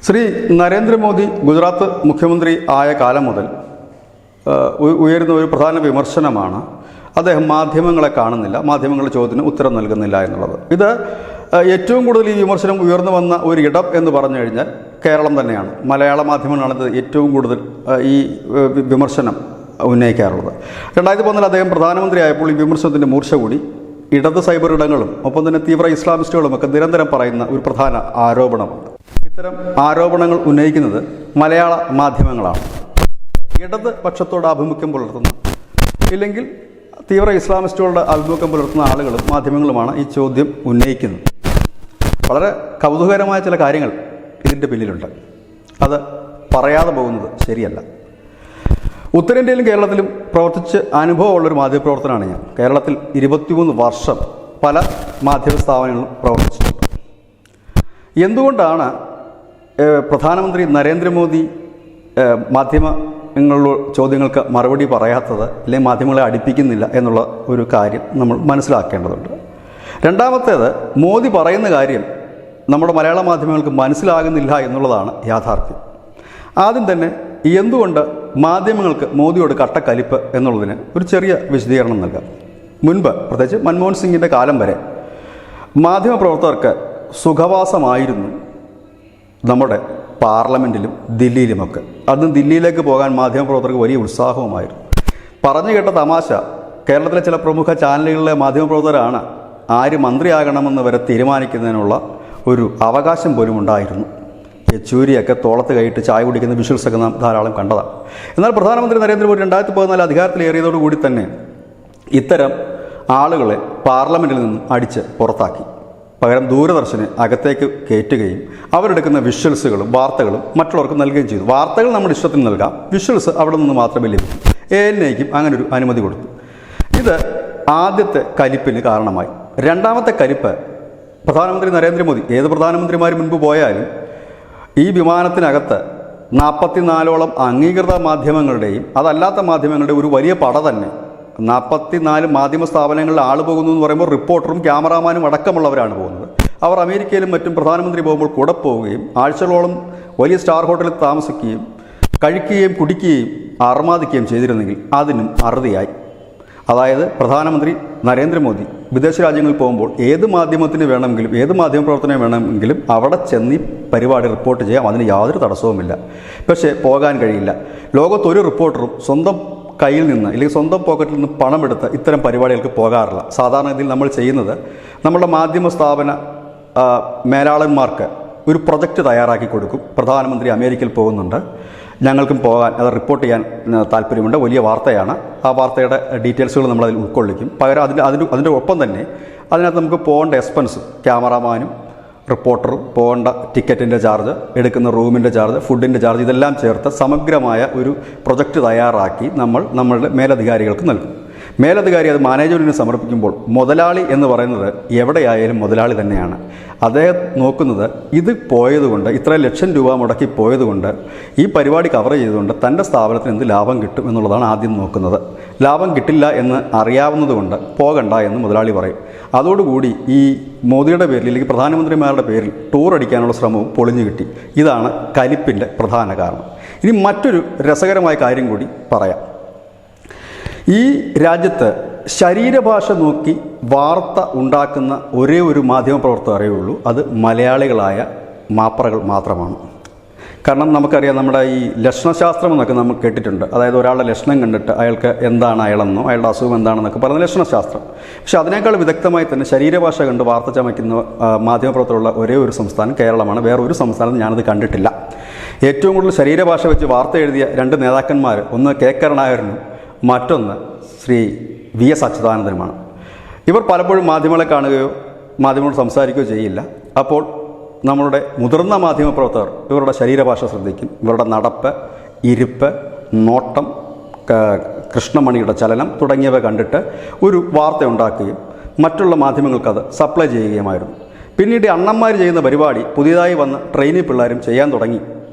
ശ്രീ നരേന്ദ്രമോദി ഗുജറാത്ത് മുഖ്യമന്ത്രി ആയ കാലം മുതൽ ഉയരുന്ന ഒരു പ്രധാന വിമർശനമാണ് അദ്ദേഹം മാധ്യമങ്ങളെ കാണുന്നില്ല, മാധ്യമങ്ങളുടെ ചോദ്യത്തിന് ഉത്തരം നൽകുന്നില്ല എന്നുള്ളത്. ഇത് ഏറ്റവും കൂടുതൽ ഈ വിമർശനം ഉയർന്നു വന്ന ഒരു ഇടം എന്ന് പറഞ്ഞു കഴിഞ്ഞാൽ കേരളം തന്നെയാണ്. മലയാള മാധ്യമങ്ങളാണ് ഏറ്റവും കൂടുതൽ ഈ വിമർശനം ഉന്നയിക്കാറുള്ളത്. 2014 അദ്ദേഹം പ്രധാനമന്ത്രിയായപ്പോൾ ഈ വിമർശനത്തിൻ്റെ മൂർച്ച കൂടി. ഇടത് സൈബർ ഇടങ്ങളും ഒപ്പം തന്നെ തീവ്ര ഇസ്ലാമിസ്റ്റുകളുമൊക്കെ നിരന്തരം പറയുന്ന ഒരു പ്രധാന ആരോപണമുണ്ട്. ഇത്തരം ആരോപണങ്ങൾ ഉന്നയിക്കുന്നത് മലയാള മാധ്യമങ്ങളാണ്. ഇടത് പക്ഷത്തോട് ആഭിമുഖ്യം പുലർത്തുന്ന ഇല്ലെങ്കിൽ തീവ്ര ഇസ്ലാമിസ്റ്റുകളുടെ ആഭിമുഖ്യം പുലർത്തുന്ന ആളുകളും മാധ്യമങ്ങളുമാണ് ഈ ചോദ്യം ഉന്നയിക്കുന്നത്. വളരെ കൗതുകകരമായ ചില കാര്യങ്ങൾ ഇതിൻ്റെ പിന്നിലുണ്ട്. അത് പറയാതെ പോകുന്നത് ശരിയല്ല. ഉത്തരേന്ത്യയിലും കേരളത്തിലും പ്രവർത്തിച്ച് അനുഭവമുള്ളൊരു മാധ്യമപ്രവർത്തനമാണ് ഞാൻ. കേരളത്തിൽ 23 വർഷം പല മാധ്യമ സ്ഥാപനങ്ങളും പ്രവർത്തിച്ചിട്ടുണ്ട്. എന്തുകൊണ്ടാണ് പ്രധാനമന്ത്രി നരേന്ദ്രമോദി മാധ്യമങ്ങളുടെ ചോദ്യങ്ങൾക്ക് മറുപടി പറയാത്തത്, അല്ലെങ്കിൽ മാധ്യമങ്ങളെ അടുപ്പിക്കുന്നില്ല എന്നുള്ള ഒരു കാര്യം നമ്മൾ മനസ്സിലാക്കേണ്ടതുണ്ട്. രണ്ടാമത്തേത്, മോദി പറയുന്ന കാര്യം നമ്മുടെ മലയാള മാധ്യമങ്ങൾക്ക് മനസ്സിലാകുന്നില്ല എന്നുള്ളതാണ് യാഥാർത്ഥ്യം. ആദ്യം തന്നെ എന്തുകൊണ്ട് മാധ്യമങ്ങൾക്ക് മോദിയോട് കട്ടക്കലിപ്പ് എന്നുള്ളതിന് ഒരു ചെറിയ വിശദീകരണം നൽകാം. മുൻപ് പ്രത്യേകിച്ച് മൻമോഹൻ സിംഗിൻ്റെ കാലം വരെ മാധ്യമപ്രവർത്തകർക്ക് സുഖവാസമായിരുന്നു നമ്മുടെ പാർലമെൻറ്റിലും ദില്ലിയിലുമൊക്കെ. അന്ന് ദില്ലിയിലേക്ക് പോകാൻ മാധ്യമപ്രവർത്തകർക്ക് വലിയ ഉത്സാഹവുമായിരുന്നു. പറഞ്ഞു കേട്ട തമാശ, കേരളത്തിലെ ചില പ്രമുഖ ചാനലുകളിലെ മാധ്യമപ്രവർത്തകരാണ് ആര് മന്ത്രിയാകണമെന്ന് വരെ തീരുമാനിക്കുന്നതിനുള്ള ഒരു അവകാശം പോലും ഉണ്ടായിരുന്നു. യെച്ചൂരിയൊക്കെ തോളത്ത് കൈയിട്ട് ചായ കുടിക്കുന്ന വിഷ്വൽസൊക്കെ നാം ധാരാളം കണ്ടതാണ്. എന്നാൽ പ്രധാനമന്ത്രി നരേന്ദ്രമോദി 2014 അധികാരത്തിലേറിയതോടുകൂടി തന്നെ ഇത്തരം ആളുകളെ പാർലമെൻറ്റിൽ നിന്നും അടിച്ച് പുറത്താക്കി. പകരം ദൂരദർശനെ അകത്തേക്ക് കയറ്റുകയും അവരെടുക്കുന്ന വിഷ്വൽസുകളും വാർത്തകളും മറ്റുള്ളവർക്ക് നൽകുകയും ചെയ്തു. വാർത്തകൾ നമ്മുടെ ഇഷ്ടത്തിന് നൽകാം, വിഷ്വൽസ് അവിടെ നിന്ന് മാത്രമേ ലഭിക്കൂ. ANIക്കും അങ്ങനെ ഒരു അനുമതി കൊടുത്തു. ഇത് ആദ്യത്തെ കലിപ്പിന് കാരണമായി. രണ്ടാമത്തെ കലിപ്പ്, പ്രധാനമന്ത്രി നരേന്ദ്രമോദി ഏത് പ്രധാനമന്ത്രിമാർ മുൻപ് പോയാലും ഈ വിമാനത്തിനകത്ത് 44ഓളം അംഗീകൃത മാധ്യമങ്ങളുടെയും അതല്ലാത്ത മാധ്യമങ്ങളുടെയും ഒരു വലിയ പട തന്നെ. 44 മാധ്യമ സ്ഥാപനങ്ങളിൽ ആൾ പോകുന്നു എന്ന് പറയുമ്പോൾ റിപ്പോർട്ടറും ക്യാമറാമാനും അടക്കമുള്ളവരാണ് പോകുന്നത്. അവർ അമേരിക്കയിലും മറ്റും പ്രധാനമന്ത്രി പോകുമ്പോൾ കൂടെ പോവുകയും ആഴ്ചകളോളം വലിയ സ്റ്റാർ ഹോട്ടലിൽ താമസിക്കുകയും കഴിക്കുകയും കുടിക്കുകയും അർമാദിക്കുകയും ചെയ്തിരുന്നെങ്കിൽ അതിനും അറുതിയായി. അതായത് പ്രധാനമന്ത്രി നരേന്ദ്രമോദി വിദേശ രാജ്യങ്ങളിൽ പോകുമ്പോൾ ഏത് മാധ്യമത്തിന് വേണമെങ്കിലും ഏത് മാധ്യമപ്രവർത്തനം വേണമെങ്കിലും അവിടെ ചെന്ന് പരിപാടി റിപ്പോർട്ട് ചെയ്യാം, അതിന് യാതൊരു തടസ്സവുമില്ല. പക്ഷേ പോകാൻ കഴിയില്ല. ലോകത്തൊരു റിപ്പോർട്ടറും സ്വന്തം കയ്യിൽ നിന്ന് അല്ലെങ്കിൽ സ്വന്തം പോക്കറ്റിൽ നിന്ന് പണമെടുത്ത് ഇത്തരം പരിപാടികൾക്ക് പോകാറില്ല. സാധാരണഗതിയിൽ നമ്മൾ ചെയ്യുന്നത് നമ്മുടെ മാധ്യമ സ്ഥാപന മേലാളന്മാർക്ക് ഒരു പ്രൊജക്റ്റ് തയ്യാറാക്കി കൊടുക്കും. പ്രധാനമന്ത്രി അമേരിക്കയിൽ പോകുന്നുണ്ട്, ഞങ്ങൾക്കും പോകാൻ, അത് റിപ്പോർട്ട് ചെയ്യാൻ താല്പര്യമുണ്ട്, വലിയ വാർത്തയാണ്, ആ വാർത്തയുടെ ഡീറ്റെയിൽസുകൾ നമ്മളതിൽ ഉൾക്കൊള്ളിക്കും. പകരം അതിൻ്റെ ഒപ്പം തന്നെ അതിനകത്ത് നമുക്ക് പോകേണ്ട എക്സ്പെൻസ്, ക്യാമറാമാനും റിപ്പോർട്ടറും പോകേണ്ട ടിക്കറ്റിൻ്റെ ചാർജ്, എടുക്കുന്ന റൂമിൻ്റെ ചാർജ്, ഫുഡിൻ്റെ ചാർജ്, ഇതെല്ലാം ചേർത്ത് സമഗ്രമായ ഒരു പ്രൊജക്റ്റ് തയ്യാറാക്കി നമ്മളുടെ മേലധികാരികൾക്ക് നൽകും. മേലധികാരി അത് മാനേജ്മെൻറ്റിന് സമർപ്പിക്കുമ്പോൾ മുതലാളി എന്ന് പറയുന്നത് എവിടെയായാലും മുതലാളി തന്നെയാണ്. അദ്ദേഹം നോക്കുന്നത് ഇത് പോയതുകൊണ്ട്, ഇത്ര ലക്ഷം രൂപ മുടക്കി പോയതുകൊണ്ട്, ഈ പരിപാടി കവർ ചെയ്തുകൊണ്ട് തൻ്റെ സ്ഥാപനത്തിന് എന്ത് ലാഭം കിട്ടും എന്നുള്ളതാണ് ആദ്യം നോക്കുന്നത്. ലാഭം കിട്ടില്ല എന്ന് അറിയാവുന്നതുകൊണ്ട് പോകണ്ട എന്ന് മുതലാളി പറയും. അതോടുകൂടി ഈ മോദിയുടെ പേരിൽ അല്ലെങ്കിൽ പ്രധാനമന്ത്രിമാരുടെ പേരിൽ ടൂർ അടിക്കാനുള്ള ശ്രമവും പൊളിഞ്ഞു കിട്ടി. ഇതാണ് കലിപ്പിൻ്റെ പ്രധാന കാരണം. ഇനി മറ്റൊരു രസകരമായ കാര്യം കൂടി പറയാം. ഈ രാജ്യത്ത് ശരീരഭാഷ നോക്കി വാർത്ത ഉണ്ടാക്കുന്ന ഒരേ ഒരു മാധ്യമപ്രവർത്തകർ അറിയുള്ളൂ, അത് മലയാളികളായ മാപ്പറകൾ മാത്രമാണ്. കാരണം നമുക്കറിയാം, നമ്മുടെ ഈ ലക്ഷണശാസ്ത്രം എന്നൊക്കെ നമ്മൾ കേട്ടിട്ടുണ്ട്. അതായത് ഒരാളുടെ ലക്ഷണം കണ്ടിട്ട് അയാൾക്ക് എന്താണ് അയാളെന്നോ അയാളുടെ അസുഖം എന്താണെന്നൊക്കെ പറയുന്ന ലക്ഷണശാസ്ത്രം. പക്ഷേ അതിനേക്കാൾ വിദഗ്ധമായി തന്നെ ശരീരഭാഷ കണ്ട് വാർത്ത ചമയ്ക്കുന്ന മാധ്യമപ്രവർത്തകരുള്ള ഒരേ ഒരു സംസ്ഥാനം കേരളമാണ്. വേറെ ഒരു സംസ്ഥാനത്ത് ഞാനത് കണ്ടിട്ടില്ല. ഏറ്റവും കൂടുതൽ ശരീരഭാഷ വെച്ച് വാർത്ത എഴുതിയ 2 നേതാക്കന്മാർ, ഒന്ന് കെ കരുണാകരനും മറ്റൊന്ന് ശ്രീ VS അച്യുതാനന്ദനുമാണ്. ഇവർ പലപ്പോഴും മാധ്യമങ്ങളെ കാണുകയോ മാധ്യമങ്ങളോട് സംസാരിക്കുകയോ ചെയ്യില്ല. അപ്പോൾ നമ്മളുടെ മുതിർന്ന മാധ്യമപ്രവർത്തകർ ഇവരുടെ ശരീരഭാഷ ശ്രദ്ധിക്കും. ഇവരുടെ നടപ്പ്, ഇരിപ്പ്, നോട്ടം, കൃഷ്ണമണിയുടെ ചലനം തുടങ്ങിയവ കണ്ടിട്ട് ഒരു വാർത്ത ഉണ്ടാക്കുകയും മറ്റുള്ള മാധ്യമങ്ങൾക്കത് സപ്ലൈ ചെയ്യുകയുമായിരുന്നു. പിന്നീട് അണ്ണന്മാർ ചെയ്യുന്ന പരിപാടി പുതിയതായി വന്ന ട്രെയിനി പിള്ളേരും ചെയ്യാൻ തുടങ്ങി.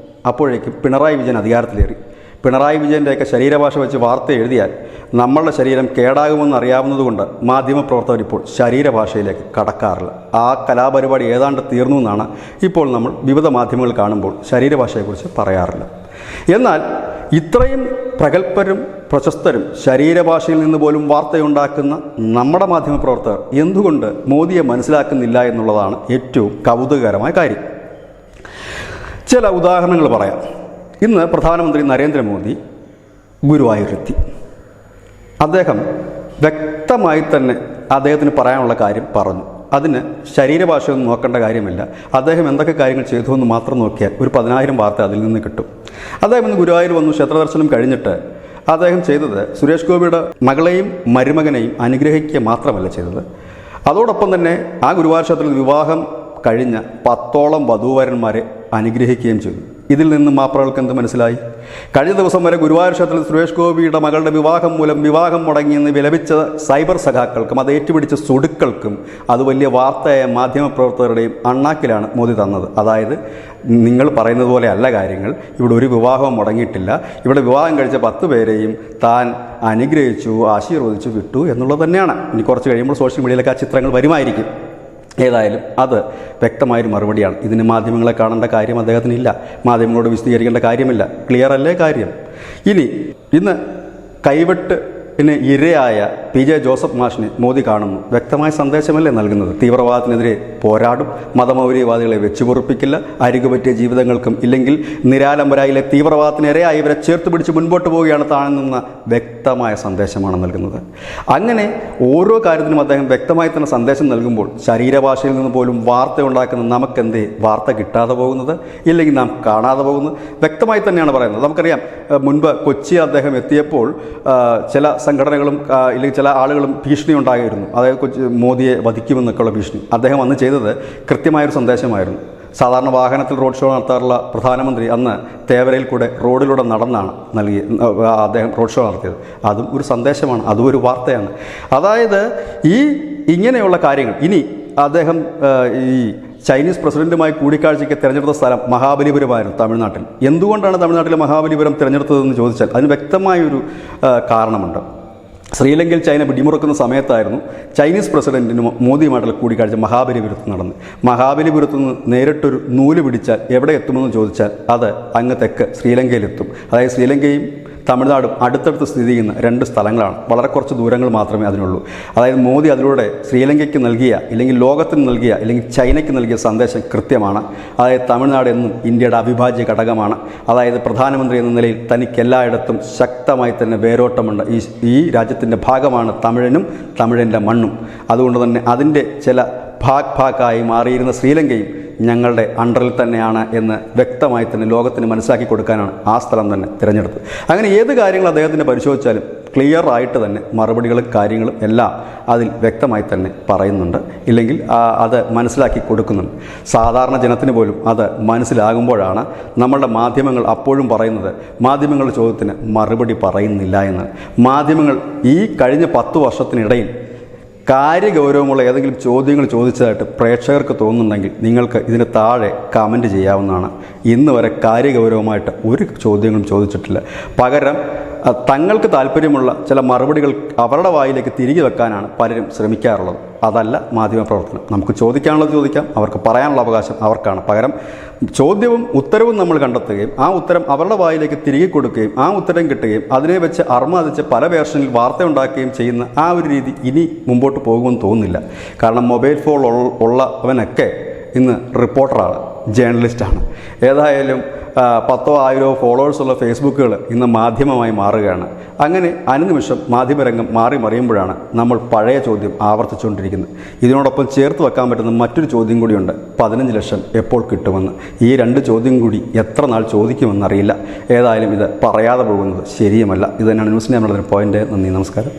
അപ്പോഴേക്കും പിണറായി വിജയൻ അധികാരത്തിലേറി. പിണറായി വിജയൻ്റെയൊക്കെ ശരീരഭാഷ വെച്ച് വാർത്ത എഴുതിയാൽ നമ്മളുടെ ശരീരം കേടാകുമെന്ന് അറിയാവുന്നതുകൊണ്ട് മാധ്യമപ്രവർത്തകർ ഇപ്പോൾ ശരീരഭാഷയിലേക്ക് കടക്കാറില്ല. ആ കലാപരിപാടി ഏതാണ്ട് തീർന്നു എന്നാണ് ഇപ്പോൾ നമ്മൾ വിവിധ മാധ്യമങ്ങൾ കാണുമ്പോൾ ശരീരഭാഷയെക്കുറിച്ച് പറയാറില്ല. എന്നാൽ ഇത്രയും പ്രഗത്ഭരും പ്രശസ്തരും ശരീരഭാഷയിൽ നിന്ന് പോലും വാർത്തയുണ്ടാക്കുന്ന നമ്മുടെ മാധ്യമപ്രവർത്തകർ എന്തുകൊണ്ട് മോദിയെ മനസ്സിലാക്കുന്നില്ല എന്നുള്ളതാണ് ഏറ്റവും കൗതുകകരമായ കാര്യം. ചില ഉദാഹരണങ്ങൾ പറയാം. ഇന്ന് പ്രധാനമന്ത്രി നരേന്ദ്രമോദി ഗുരുവായൂരെത്തി. അദ്ദേഹം വ്യക്തമായി തന്നെ അദ്ദേഹത്തിന് പറയാനുള്ള കാര്യം പറഞ്ഞു. അതിന് ശരീരഭാഷയൊന്നും നോക്കേണ്ട കാര്യമില്ല. അദ്ദേഹം എന്തൊക്കെ കാര്യങ്ങൾ ചെയ്തു എന്ന് മാത്രം നോക്കിയാൽ ഒരു 10,000 വാർത്ത അതിൽ നിന്ന് കിട്ടും. അദ്ദേഹം ഇന്ന് ഗുരുവായൂർ വന്നു. ക്ഷേത്രദർശനം കഴിഞ്ഞിട്ട് അദ്ദേഹം ചെയ്തത് സുരേഷ് ഗോപിയുടെ മകളെയും മരുമകനെയും അനുഗ്രഹിക്കുക മാത്രമല്ല ചെയ്തത്, അതോടൊപ്പം തന്നെ ആ ഗുരുവായൂർ ക്ഷേത്രത്തിൽ വിവാഹം കഴിഞ്ഞ 10ഓളം വധൂവരന്മാരെ അനുഗ്രഹിക്കുകയും ചെയ്തു. ഇതിൽ നിന്ന് മാപ്രകൾക്ക് എന്ത് മനസ്സിലായി? കഴിഞ്ഞ ദിവസം വരെ ഗുരുവായൂർ ക്ഷേത്രത്തിൽ സുരേഷ് ഗോപിയുടെ മകളുടെ വിവാഹം മൂലം വിവാഹം മുടങ്ങിയെന്ന് വിലപിച്ച സൈബർ സഖാക്കൾക്കും അത് ഏറ്റുപിടിച്ച സുടുക്കൾക്കും അത് വലിയ വാർത്തയായ മാധ്യമപ്രവർത്തകരുടെയും അണ്ണാക്കിലാണ് മോദി തന്നത്. അതായത് നിങ്ങൾ പറയുന്നത് പോലെ അല്ല കാര്യങ്ങൾ, ഇവിടെ ഒരു വിവാഹവും മുടങ്ങിയിട്ടില്ല, ഇവിടെ വിവാഹം കഴിച്ച 10 പേരെയും താൻ അനുഗ്രഹിച്ചു, ആശീർവദിച്ചു വിട്ടു എന്നുള്ളത് തന്നെയാണ്. ഇനി കുറച്ച് കഴിയുമ്പോൾ സോഷ്യൽ മീഡിയയിലൊക്കെ ആ ചിത്രങ്ങൾ വരുമായിരിക്കും. ഏതായാലും അത് വ്യക്തമായൊരു മറുപടിയാണ്. ഇതിന് മാധ്യമങ്ങളെ കാണേണ്ട കാര്യം അദ്ദേഹത്തിനില്ല, മാധ്യമങ്ങളോട് വിശദീകരിക്കേണ്ട കാര്യമില്ല. ക്ലിയർ അല്ലേ കാര്യം? ഇന്ന് കൈവെട്ടിന് ഇരയായ PJ ജോസഫ് മാഷിനെ മോദി കാണുന്നു. വ്യക്തമായ സന്ദേശമല്ലേ നൽകുന്നത്? തീവ്രവാദത്തിനെതിരെ പോരാടും, മതമൗലികവാദികളെ വെച്ചുപൊറുപ്പിക്കില്ല, അരികുപറ്റിയ ജീവിതങ്ങൾക്കും ഇല്ലെങ്കിൽ നിരാലംബരായിലെ തീവ്രവാദത്തിന് ഇരയായി ഇവരെ ചേർത്ത് പിടിച്ച് മുൻപോട്ട് പോവുകയാണ് താണെന്ന വ്യക്തമായ സന്ദേശമാണ് നൽകുന്നത്. അങ്ങനെ ഓരോ കാര്യത്തിനും അദ്ദേഹം വ്യക്തമായി തന്നെ സന്ദേശം നൽകുമ്പോൾ ശരീരഭാഷയിൽ നിന്ന് പോലും വാർത്ത ഉണ്ടാക്കുന്ന നമുക്കെന്തേ വാർത്ത കിട്ടാതെ പോകുന്നത്, ഇല്ലെങ്കിൽ നാം കാണാതെ പോകുന്നത്? വ്യക്തമായി തന്നെയാണ് പറയുന്നത്. നമുക്കറിയാം, മുൻപ് കൊച്ചി അദ്ദേഹം എത്തിയപ്പോൾ ചില സംഘടനകളും ഇല്ലെങ്കിൽ ചില ആളുകളും ഭീഷണി ഉണ്ടായിരുന്നു. അതായത് മോദിയെ വധിക്കുമെന്നൊക്കെയുള്ള ഭീഷണി. അദ്ദേഹം അന്ന് ചെയ്തത് കൃത്യമായൊരു സന്ദേശമായിരുന്നു. സാധാരണ വാഹനത്തിൽ റോഡ് ഷോ നടത്താറുള്ള പ്രധാനമന്ത്രി അന്ന് തേവരയിൽ കൂടെ റോഡിലൂടെ നടന്നാണ് അദ്ദേഹം റോഡ് ഷോ നടത്തിയത്. അതും ഒരു സന്ദേശമാണ്, അതും ഒരു വാർത്തയാണ്. അതായത് ഇങ്ങനെയുള്ള കാര്യങ്ങൾ. ഇനി അദ്ദേഹം ഈ ചൈനീസ് പ്രസിഡന്റുമായി കൂടിക്കാഴ്ചയ്ക്ക് തിരഞ്ഞെടുത്ത സ്ഥലം മഹാബലിപുരമായിരുന്നു, തമിഴ്നാട്ടിൽ. എന്തുകൊണ്ടാണ് തമിഴ്നാട്ടിലെ മഹാബലിപുരം തിരഞ്ഞെടുത്തതെന്ന് ചോദിച്ചാൽ അതിന് വ്യക്തമായൊരു കാരണമുണ്ട്. ശ്രീലങ്കയിൽ ചൈന പിടിമുറുക്കുന്ന സമയത്തായിരുന്നു ചൈനീസ് പ്രസിഡന്റിന് മോദിയുമായിട്ടുള്ള കൂടിക്കാഴ്ച മഹാബലിപുരത്ത് നടന്നു. മഹാബലിപുരത്തു നിന്ന് നേരിട്ടൊരു നൂല് പിടിച്ചാൽ എവിടെ എത്തുമെന്ന് ചോദിച്ചാൽ അത് അങ്ങ് തെക്ക് ശ്രീലങ്കയിലെത്തും. അതായത് ശ്രീലങ്കയും തമിഴ്നാടും അടുത്തടുത്ത് സ്ഥിതി ചെയ്യുന്ന 2 സ്ഥലങ്ങളാണ്. വളരെ കുറച്ച് ദൂരങ്ങൾ മാത്രമേ അതിനുള്ളൂ. അതായത് മോദി അതിലൂടെ ശ്രീലങ്കയ്ക്ക് നൽകിയ, ഇല്ലെങ്കിൽ ലോകത്തിന് നൽകിയ, ഇല്ലെങ്കിൽ ചൈനയ്ക്ക് നൽകിയ സന്ദേശം കൃത്യമാണ്. അതായത് തമിഴ്നാട് എന്നും ഇന്ത്യയുടെ അവിഭാജ്യ ഘടകമാണ്. അതായത് പ്രധാനമന്ത്രി എന്ന നിലയിൽ തനിക്ക് എല്ലായിടത്തും ശക്തമായി തന്നെ വേരോട്ടമുണ്ട്. ഈ രാജ്യത്തിൻ്റെ ഭാഗമാണ് തമിഴനും തമിഴിൻ്റെ മണ്ണും. അതുകൊണ്ട് തന്നെ അതിൻ്റെ ചില ഭാഗായി മാറിയിരുന്ന ശ്രീലങ്കയും ഞങ്ങളുടെ അണ്ടറിൽ തന്നെയാണ് എന്ന് വ്യക്തമായി തന്നെ ലോകത്തിന് മനസ്സിലാക്കി കൊടുക്കാനാണ് ആ സ്ഥലം തന്നെ തിരഞ്ഞെടുത്തത്. അങ്ങനെ ഏത് കാര്യങ്ങൾ അദ്ദേഹത്തിന് പരിശോധിച്ചാലും ക്ലിയർ ആയിട്ട് തന്നെ മറുപടികളും കാര്യങ്ങളും എല്ലാം അതിൽ വ്യക്തമായി തന്നെ പറയുന്നുണ്ട്, ഇല്ലെങ്കിൽ അത് മനസ്സിലാക്കി കൊടുക്കുന്നുണ്ട്. സാധാരണ ജനത്തിന് പോലും അത് മനസ്സിലാകുമ്പോഴാണ് നമ്മളുടെ മാധ്യമങ്ങൾ അപ്പോഴും പറയുന്നത് മാധ്യമങ്ങളുടെ ചോദ്യത്തിന് മറുപടി പറയുന്നില്ല എന്ന്. മാധ്യമങ്ങൾ ഈ കഴിഞ്ഞ 10 വർഷത്തിനിടയിൽ കാര്യഗൗരവമുള്ള ഏതെങ്കിലും ചോദ്യങ്ങൾ ചോദിച്ചതായിട്ട് പ്രേക്ഷകർക്ക് തോന്നുന്നുണ്ടെങ്കിൽ നിങ്ങൾക്ക് ഇതിന് താഴെ കമൻറ്റ് ചെയ്യാവുന്നതാണ്. ഇന്ന് വരെ കാര്യഗൗരവമായിട്ട് ഒരു ചോദ്യങ്ങളും ചോദിച്ചിട്ടില്ല. പകരം തങ്ങൾക്ക് താല്പര്യമുള്ള ചില മറുപടികൾ അവരുടെ വായിലേക്ക് തിരികെ വെക്കാനാണ് പലരും ശ്രമിക്കാറുള്ളത്. അതല്ല മാധ്യമപ്രവർത്തനം. നമുക്ക് ചോദിക്കാനുള്ളത് ചോദിക്കാം, അവർക്ക് പറയാനുള്ള അവകാശം അവർക്കാണ്. പകരം ചോദ്യവും ഉത്തരവും നമ്മൾ കണ്ടെത്തുകയും ആ ഉത്തരം അവരുടെ വായിലേക്ക് തിരികെ കൊടുക്കുകയും ആ ഉത്തരം കിട്ടുകയും അതിനെ വെച്ച് അർമാദിച്ച് പല വേർഷനിൽ വാർത്ത ഉണ്ടാക്കുകയും ചെയ്യുന്ന ആ ഒരു രീതി ഇനി മുമ്പോട്ട് പോകുമെന്ന് തോന്നുന്നില്ല. കാരണം മൊബൈൽ ഫോൺ ഉള്ളവനൊക്കെ ഇന്ന് റിപ്പോർട്ടറാണ്, ജേർണലിസ്റ്റാണ്. ഏതായാലും 10,000 ഫോളോവേഴ്സുള്ള ഫേസ്ബുക്കുകൾ ഇന്ന് മാധ്യമമായി മാറുകയാണ്. അങ്ങനെ അനുനിമിഷം മാധ്യമരംഗം മാറി മറിയുമ്പോഴാണ് നമ്മൾ പഴയ ചോദ്യം ആവർത്തിച്ചുകൊണ്ടിരിക്കുന്നത്. ഇതിനോടൊപ്പം ചേർത്ത് വെക്കാൻ പറ്റുന്ന മറ്റൊരു ചോദ്യം കൂടിയുണ്ട്, 15 ലക്ഷം എപ്പോൾ കിട്ടുമെന്ന്. ഈ 2 ചോദ്യം കൂടി എത്ര നാൾ ചോദിക്കുമെന്നറിയില്ല. ഏതായാലും ഇത് പറയാതെ പോകുന്നത് ശരിയുമല്ല. ഇത് തന്നെയാണ് ന്യൂസ്. നമ്മളുടെ പോയിന്റ്. നന്ദി, നമസ്കാരം.